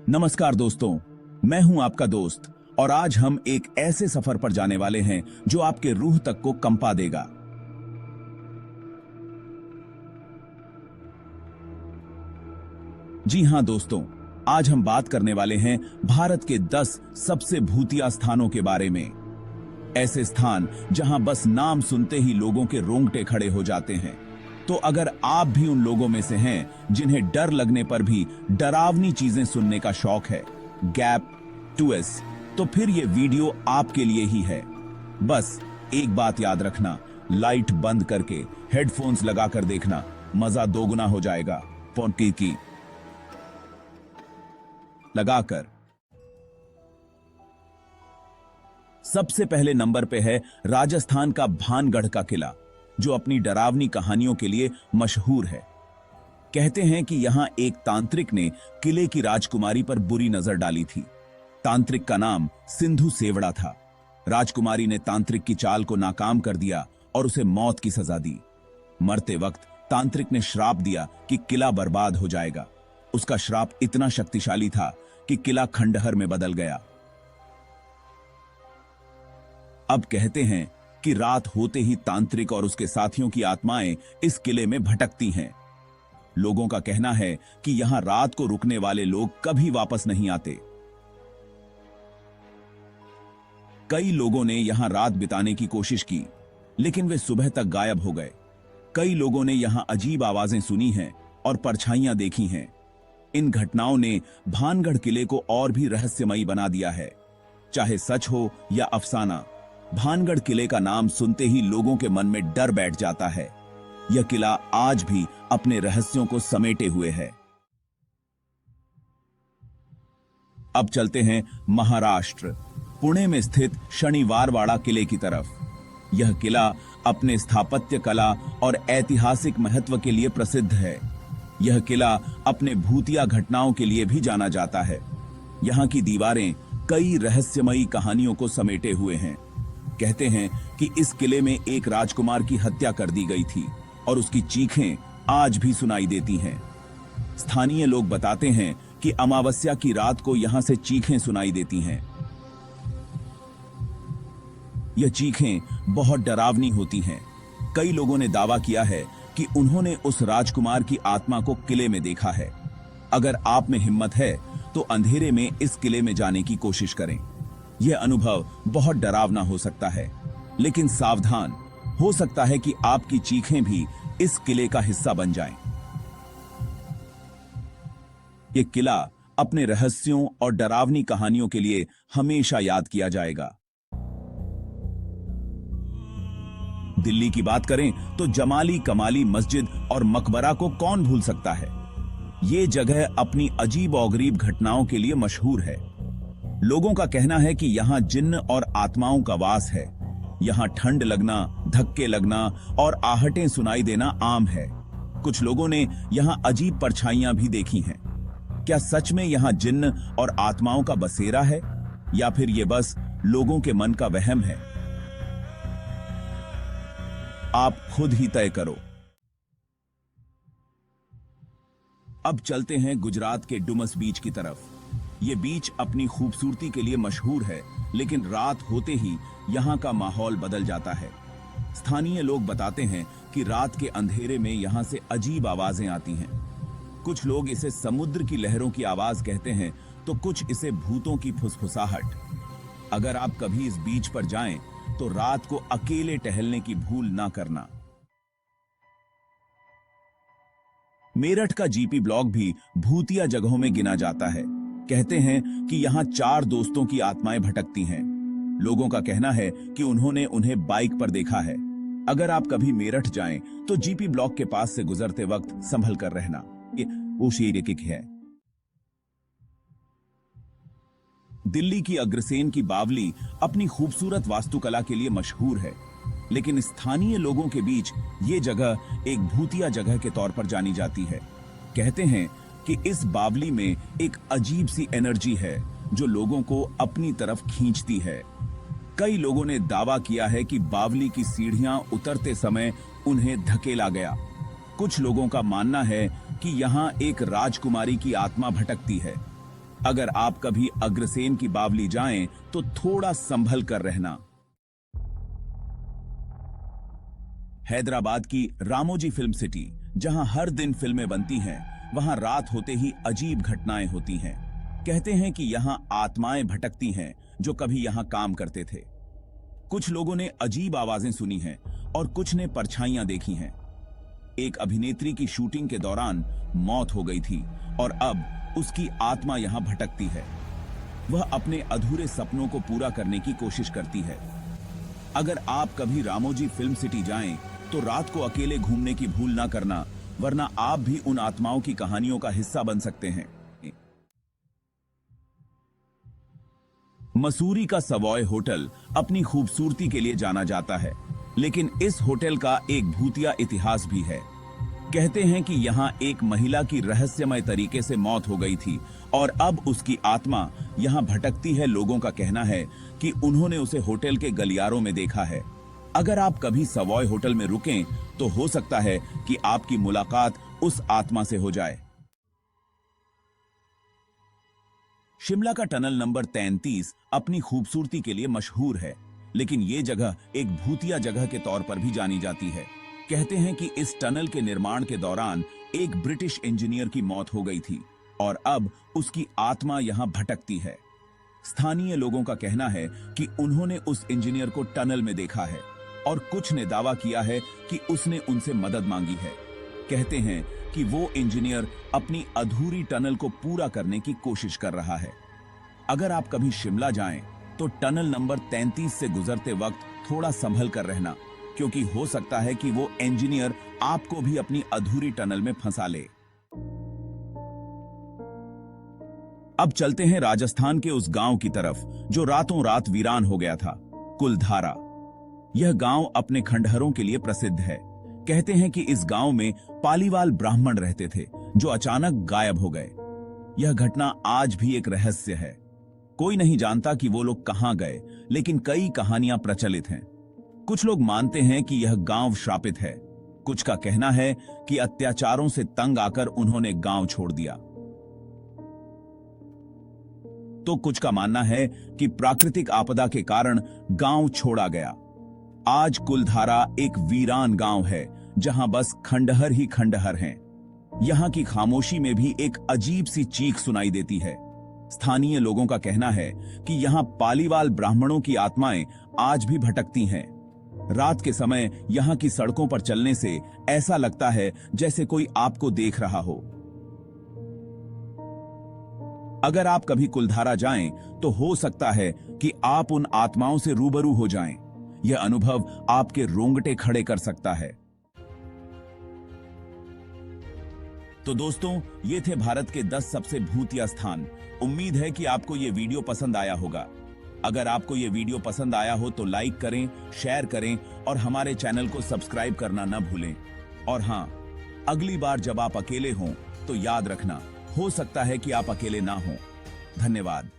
नमस्कार दोस्तों, मैं हूं आपका दोस्त और आज हम एक ऐसे सफर पर जाने वाले हैं जो आपके रूह तक को कंपा देगा। जी हां दोस्तों, आज हम बात करने वाले हैं भारत के 10 सबसे भूतिया स्थानों के बारे में। ऐसे स्थान जहां बस नाम सुनते ही लोगों के रोंगटे खड़े हो जाते हैं। तो अगर आप भी उन लोगों में से हैं जिन्हें डर लगने पर भी डरावनी चीजें सुनने का शौक है, गैप ट्विस्ट, तो फिर ये वीडियो आपके लिए ही है। बस एक बात याद रखना, लाइट बंद करके हेडफोन्स लगाकर देखना, मजा दोगुना हो जाएगा। फोन की लगाकर। सबसे पहले नंबर पे है राजस्थान का भानगढ़ का किला, जो अपनी डरावनी कहानियों के लिए मशहूर है। कहते हैं कि यहां एक तांत्रिक ने किले की राजकुमारी पर बुरी नजर डाली थी। तांत्रिक का नाम सिंधु सेवड़ा था। राजकुमारी ने तांत्रिक की चाल को नाकाम कर दिया और उसे मौत की सजा दी। मरते वक्त तांत्रिक ने श्राप दिया कि किला बर्बाद हो जाएगा। उसका श्राप इतना शक्तिशाली था कि किला खंडहर में बदल गया। अब कहते हैं कि रात होते ही तांत्रिक और उसके साथियों की आत्माएं इस किले में भटकती हैं। लोगों का कहना है कि यहां रात को रुकने वाले लोग कभी वापस नहीं आते। कई लोगों ने यहां रात बिताने की कोशिश की, लेकिन वे सुबह तक गायब हो गए। कई लोगों ने यहां अजीब आवाजें सुनी हैं और परछाइयां देखी हैं। इन घटनाओं ने भानगढ़ किले को और भी रहस्यमयी बना दिया है। चाहे सच हो या अफसाना, भानगढ़ किले का नाम सुनते ही लोगों के मन में डर बैठ जाता है। यह किला आज भी अपने रहस्यों को समेटे हुए है। अब चलते हैं महाराष्ट्र, पुणे में स्थित शनिवारवाड़ा किले की तरफ। यह किला अपने स्थापत्य कला और ऐतिहासिक महत्व के लिए प्रसिद्ध है। यह किला अपने भूतिया घटनाओं के लिए भी जाना जाता है। यहां की दीवारें कई रहस्यमयी कहानियों को समेटे हुए हैं। कहते हैं कि इस किले में एक राजकुमार की हत्या कर दी गई थी और उसकी चीखें आज भी सुनाई देती हैं। स्थानीय लोग बताते हैं कि अमावस्या की रात को यहां से चीखें सुनाई देती हैं। यह चीखें बहुत डरावनी होती हैं। कई लोगों ने दावा किया है कि उन्होंने उस राजकुमार की आत्मा को किले में देखा है। अगर आप में हिम्मत है तो अंधेरे में इस किले में जाने की कोशिश करें। यह अनुभव बहुत डरावना हो सकता है, लेकिन सावधान, हो सकता है कि आपकी चीखें भी इस किले का हिस्सा बन जाएं। यह किला अपने रहस्यों और डरावनी कहानियों के लिए हमेशा याद किया जाएगा। दिल्ली की बात करें तो जमाली कमाली मस्जिद और मकबरा को कौन भूल सकता है। ये जगह अपनी अजीब और गरीब घटनाओं के लिए मशहूर है। लोगों का कहना है कि यहां जिन्न और आत्माओं का वास है। यहां ठंड लगना, धक्के लगना और आहटें सुनाई देना आम है। कुछ लोगों ने यहां अजीब परछाइयां भी देखी हैं। क्या सच में यहां जिन्न और आत्माओं का बसेरा है, या फिर ये बस लोगों के मन का वहम है? आप खुद ही तय करो। अब चलते हैं गुजरात के डुमस बीच की तरफ। ये बीच अपनी खूबसूरती के लिए मशहूर है, लेकिन रात होते ही यहाँ का माहौल बदल जाता है। स्थानीय लोग बताते हैं कि रात के अंधेरे में यहाँ से अजीब आवाजें आती हैं। कुछ लोग इसे समुद्र की लहरों की आवाज कहते हैं, तो कुछ इसे भूतों की फुसफुसाहट। अगर आप कभी इस बीच पर जाएं, तो रात को अकेले टहलने की भूल ना करना। मेरठ का जीपी ब्लॉक भी भूतिया जगहों में गिना जाता है। कहते हैं कि यहां 4 दोस्तों की आत्माएं भटकती हैं। लोगों का कहना है कि उन्होंने उन्हें बाइक पर देखा है। अगर आप कभी मेरठ जाएं, तो जीपी ब्लॉक के पास से गुजरते वक्त संभल कर रहना। ये उस एरिया की है। दिल्ली की अग्रसेन की बावली अपनी खूबसूरत वास्तुकला के लिए मशहूर है, लेकिन स्थानीय लोगों के बीच ये जगह एक भूतिया जगह के तौर पर जानी जाती है। कहते हैं कि इस बावली में एक अजीब सी एनर्जी है जो लोगों को अपनी तरफ खींचती है। कई लोगों ने दावा किया है कि बावली की सीढ़ियां उतरते समय उन्हें धकेला गया। कुछ लोगों का मानना है कि यहाँ एक राजकुमारी की आत्मा भटकती है। अगर आप कभी अग्रसेन की बावली जाएं तो थोड़ा संभल कर रहना। हैदराबाद की रामोजी फिल्म सिटी, जहां हर दिन फिल्में बनती हैं, वहां रात होते ही अजीब घटनाएं होती हैं। कहते हैं कि यहां आत्माएं भटकती हैं जो कभी यहां काम करते थे। कुछ लोगों ने अजीब आवाजें सुनी हैं और कुछ ने परछाइयां देखी हैं। एक अभिनेत्री की शूटिंग के दौरान मौत हो गई थी और अब उसकी आत्मा यहां भटकती है। वह अपने अधूरे सपनों को पूरा करने की कोशिश करती है। अगर आप कभी रामोजी फिल्म सिटी जाएं तो रात को अकेले घूमने की भूल ना करना, वरना आप भी उन आत्माओं की कहानियों का हिस्सा बन सकते हैं। मसूरी का सवॉय होटल अपनी खूबसूरती के लिए जाना जाता है, लेकिन इस होटल का एक भूतिया इतिहास भी है। कहते हैं कि यहां एक महिला की रहस्यमय तरीके से मौत हो गई थी और अब उसकी आत्मा यहां भटकती है। लोगों का कहना है कि उन्होंने उसे होटल के गलियारों में देखा है। अगर आप कभी सवॉय होटल में रुकें तो हो सकता है कि आपकी मुलाकात उस आत्मा से हो जाए। शिमला का टनल नंबर 33 अपनी खूबसूरती के लिए मशहूर है, लेकिन ये जगह एक भूतिया जगह के तौर पर भी जानी जाती है। कहते हैं कि इस टनल के निर्माण के दौरान एक ब्रिटिश इंजीनियर की मौत हो गई थी और अब उसकी आत्मा यहां भटकती है। स्थानीय लोगों का कहना है कि उन्होंने उस इंजीनियर को टनल में देखा है और कुछ ने दावा किया है कि उसने उनसे मदद मांगी है। कहते हैं कि वो इंजीनियर अपनी अधूरी टनल को पूरा करने की कोशिश कर रहा है। अगर आप कभी शिमला जाएं तो टनल नंबर 33 से गुजरते वक्त थोड़ा संभल कर रहना, क्योंकि हो सकता है कि वो इंजीनियर आपको भी अपनी अधूरी टनल में फंसा ले। अब चलते हैं राजस्थान के उस गांव की तरफ जो रातों रात वीरान हो गया था, कुलधारा। यह गांव अपने खंडहरों के लिए प्रसिद्ध है। कहते हैं कि इस गांव में पालीवाल ब्राह्मण रहते थे जो अचानक गायब हो गए। यह घटना आज भी एक रहस्य है। कोई नहीं जानता कि वो लोग कहां गए, लेकिन कई कहानियां प्रचलित हैं। कुछ लोग मानते हैं कि यह गांव श्रापित है। कुछ का कहना है कि अत्याचारों से तंग आकर उन्होंने गांव छोड़ दिया, तो कुछ का मानना है कि प्राकृतिक आपदा के कारण गांव छोड़ा गया। आज कुलधारा एक वीरान गांव है जहां बस खंडहर ही खंडहर हैं। यहां की खामोशी में भी एक अजीब सी चीख सुनाई देती है। स्थानीय लोगों का कहना है कि यहां पालीवाल ब्राह्मणों की आत्माएं आज भी भटकती हैं। रात के समय यहां की सड़कों पर चलने से ऐसा लगता है जैसे कोई आपको देख रहा हो। अगर आप कभी कुलधारा जाएं तो हो सकता है कि आप उन आत्माओं से रूबरू हो जाएं। यह अनुभव आपके रोंगटे खड़े कर सकता है। तो दोस्तों, ये थे भारत के 10 सबसे भूतिया स्थान। उम्मीद है कि आपको ये वीडियो पसंद आया होगा। अगर आपको ये वीडियो पसंद आया हो तो लाइक करें, शेयर करें और हमारे चैनल को सब्सक्राइब करना न भूलें। और हां, अगली बार जब आप अकेले हों तो याद रखना, हो सकता है कि आप अकेले ना हों। धन्यवाद।